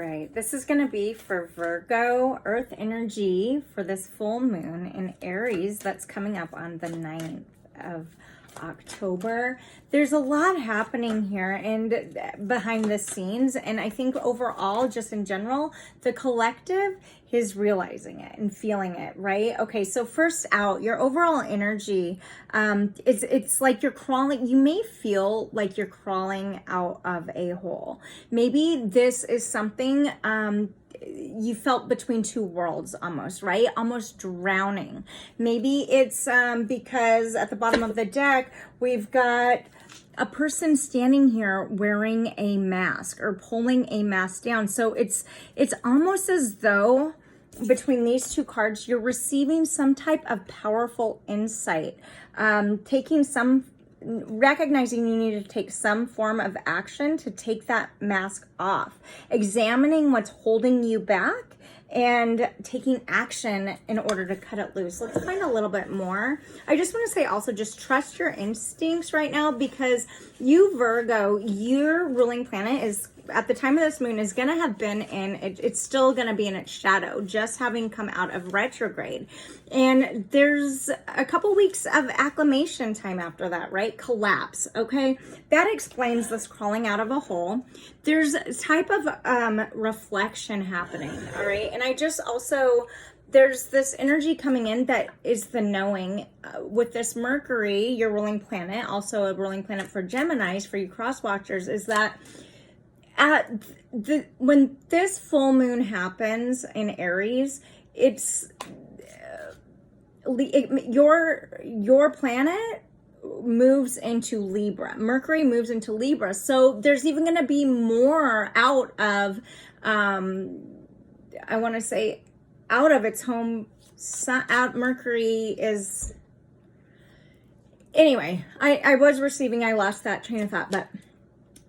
All right, this is going to be for Virgo Earth energy for this full moon in Aries that's coming up on the 9th of October. There's a lot happening here and behind the scenes, and I think overall, just in general, the collective is realizing it and feeling it, right? Okay, so first out, your overall energy, it's like you're crawling. You may feel like you're crawling out of a hole. Maybe this is something you felt between two worlds almost, right? Almost drowning. Maybe it's because at the bottom of the deck, we've got a person standing here wearing a mask or pulling a mask down. So it's almost as though between these two cards, you're receiving some type of powerful insight, recognizing you need to take some form of action to take that mask off, examining what's holding you back and taking action in order to cut it loose. Let's find a little bit more. I just want to say also, just trust your instincts right now, because you, Virgo, your ruling planet is, at the time of this moon, is going to have been in, it's still going to be in its shadow, just having come out of retrograde. And there's a couple weeks of acclimation time after that, right? Collapse, okay? That explains this crawling out of a hole. There's a type of reflection happening, all right? And I just also, there's this energy coming in that is the knowing with this Mercury, your ruling planet, also a ruling planet for Geminis, for you cross watchers, is that when this full moon happens in Aries, it's your planet moves into Libra. Mercury moves into Libra. So there's even going to be more out of, I want to say, out of its home. Mercury is, anyway, I was receiving, I lost that train of thought, but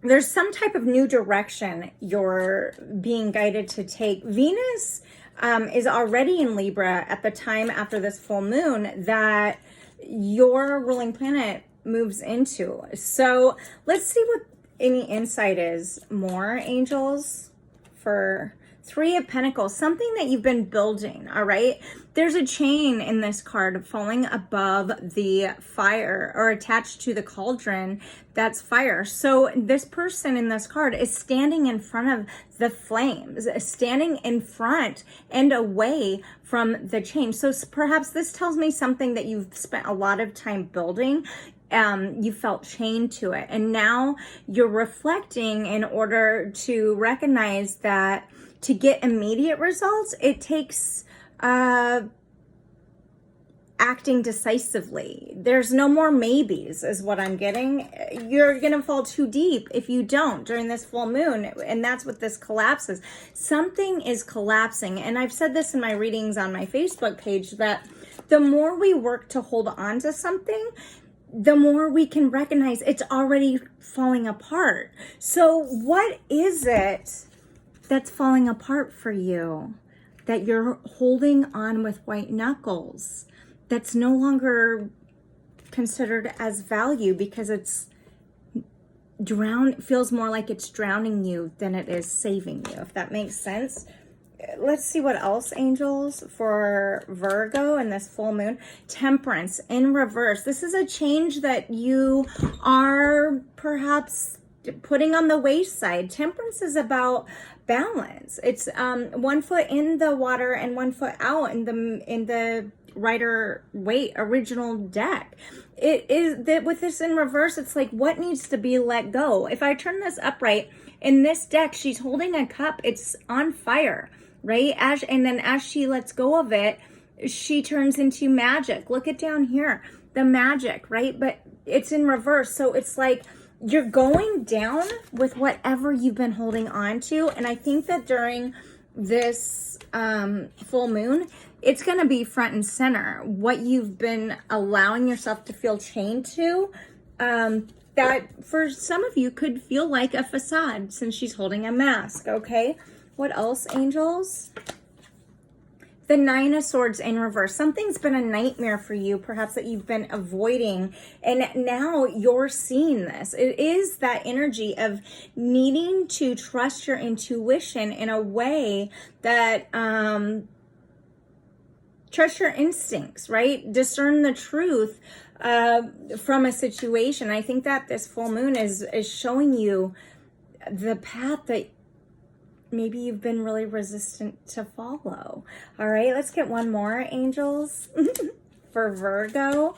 there's some type of new direction you're being guided to take. Venus is already in Libra at the time after this full moon that your ruling planet moves into. So let's see what any insight is more, angels, for Three of Pentacles, something that you've been building, all right? There's a chain in this card falling above the fire or attached to the cauldron that's fire. So this person in this card is standing in front of the flames, standing in front and away from the chain. So perhaps this tells me something that you've spent a lot of time building. You felt chained to it. And now you're reflecting in order to recognize that to get immediate results, it takes acting decisively. There's no more maybes, is what I'm getting. You're going to fall too deep if you don't during this full moon. And that's what this collapse is. Something is collapsing. And I've said this in my readings on my Facebook page, that the more we work to hold on to something, the more we can recognize it's already falling apart. So what is it that's falling apart for you, that you're holding on with white knuckles, that's no longer considered as value because it's feels more like it's drowning you than it is saving you, if that makes sense? Let's see what else, angels, for Virgo and this full moon. Temperance in reverse. This is a change that you are perhaps putting on the wayside. Temperance is about balance. It's 1 foot in the water and 1 foot out in the Rider-Waite original deck. It is that with this in reverse, it's like what needs to be let go. If I turn this upright, in this deck, she's holding a cup. It's on fire, right? And then as she lets go of it, she turns into magic. Look at down here, the magic, right? But it's in reverse. So it's like you're going down with whatever you've been holding on to. And I think that during this full moon, it's going to be front and center. What you've been allowing yourself to feel chained to, that for some of you could feel like a facade since she's holding a mask, okay? What else, angels? the Nine of Swords in reverse. Something's been a nightmare for you, perhaps that you've been avoiding, and now you're seeing this. It is that energy of needing to trust your intuition in a way that trust your instincts, right? Discern the truth from a situation. I think that this full moon is showing you the path that maybe you've been really resistant to follow. All right, let's get one more, angels, for Virgo.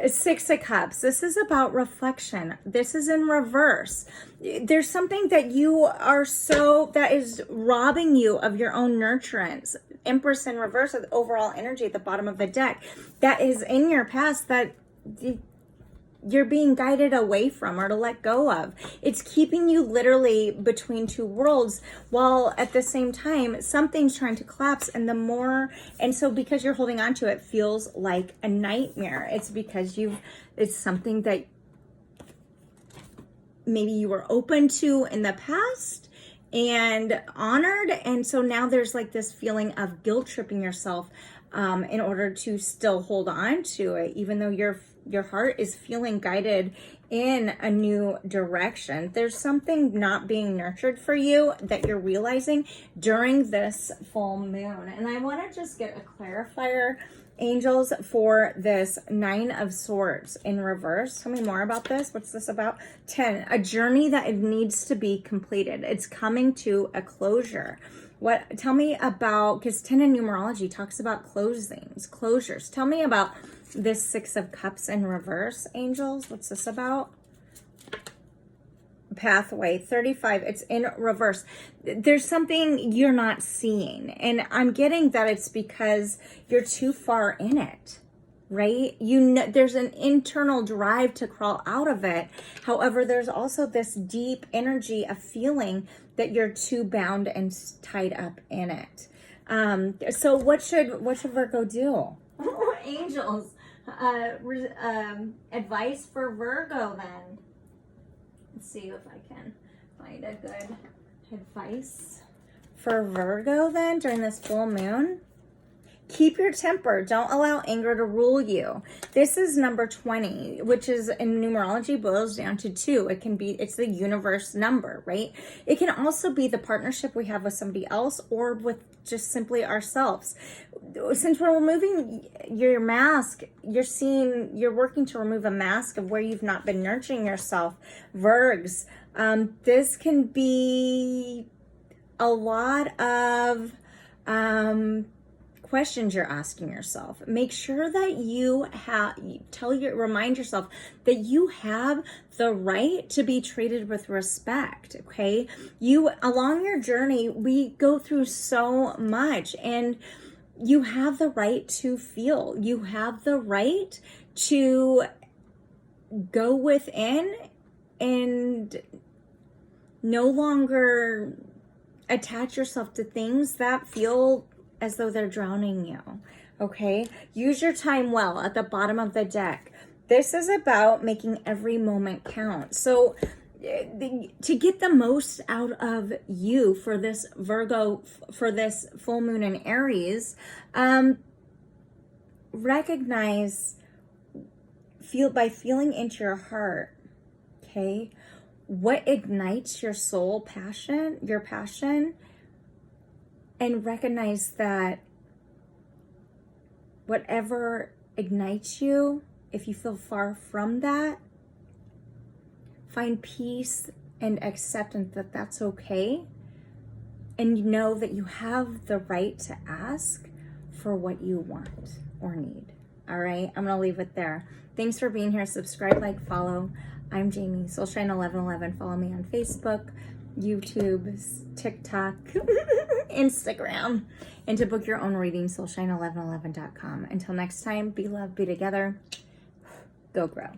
Six of Cups. This is about reflection. This is in reverse. There's something that you are that is robbing you of your own nurturance. Empress in reverse of the overall energy at the bottom of the deck. That is in your past that you're being guided away from or to let go of. It's keeping you literally between two worlds, while at the same time something's trying to collapse, and so because you're holding on to it, feels like a nightmare. It's because it's something that maybe you were open to in the past and honored, and so now there's like this feeling of guilt tripping yourself in order to still hold on to it, even though your heart is feeling guided in a new direction. There's something not being nurtured for you that you're realizing during this full moon. And I want to just get a clarifier, angels, for this Nine of Swords in reverse. Tell me more about this. What's this about? 10, a journey that it needs to be completed. It's coming to a closure. Tell me about, because 10 in numerology talks about closures. Tell me about this Six of Cups in reverse, angels. What's this about? Pathway 35. It's in reverse. There's something you're not seeing, and I'm getting that it's because you're too far in it, right? There's an internal drive to crawl out of it. However, there's also this deep energy of feeling that you're too bound and tied up in it. So what should Virgo do? Angels, advice for Virgo then. Let's see if I can find a good advice for Virgo then during this full moon. Keep your temper. Don't allow anger to rule you. This is number 20, which is in numerology boils down to 2. It's the universe number, right? It can also be the partnership we have with somebody else or with just simply ourselves. Since we're removing your mask, you're working to remove a mask of where you've not been nurturing yourself, Virgs. This can be a lot of questions you're asking yourself. Make sure that remind yourself that you have the right to be treated with respect. Okay, along your journey, we go through so much, and you have the right to feel. You have the right to go within and no longer attach yourself to things that feel as though they're drowning you. Okay, use your time well at the bottom of the deck. This is about making every moment count. So to get the most out of you for this Virgo, for this full moon in Aries, recognize, by feeling into your heart, okay, what ignites your soul passion, your passion, and recognize that whatever ignites you, if you feel far from that, find peace and acceptance that that's okay. And you know that you have the right to ask for what you want or need. All right, I'm going to leave it there. Thanks for being here. Subscribe, like, follow. I'm Jamie, Soulshine1111. Follow me on Facebook, YouTube, TikTok, Instagram, and to book your own reading, soulshine1111.com. Until next time, be loved, be together, go grow.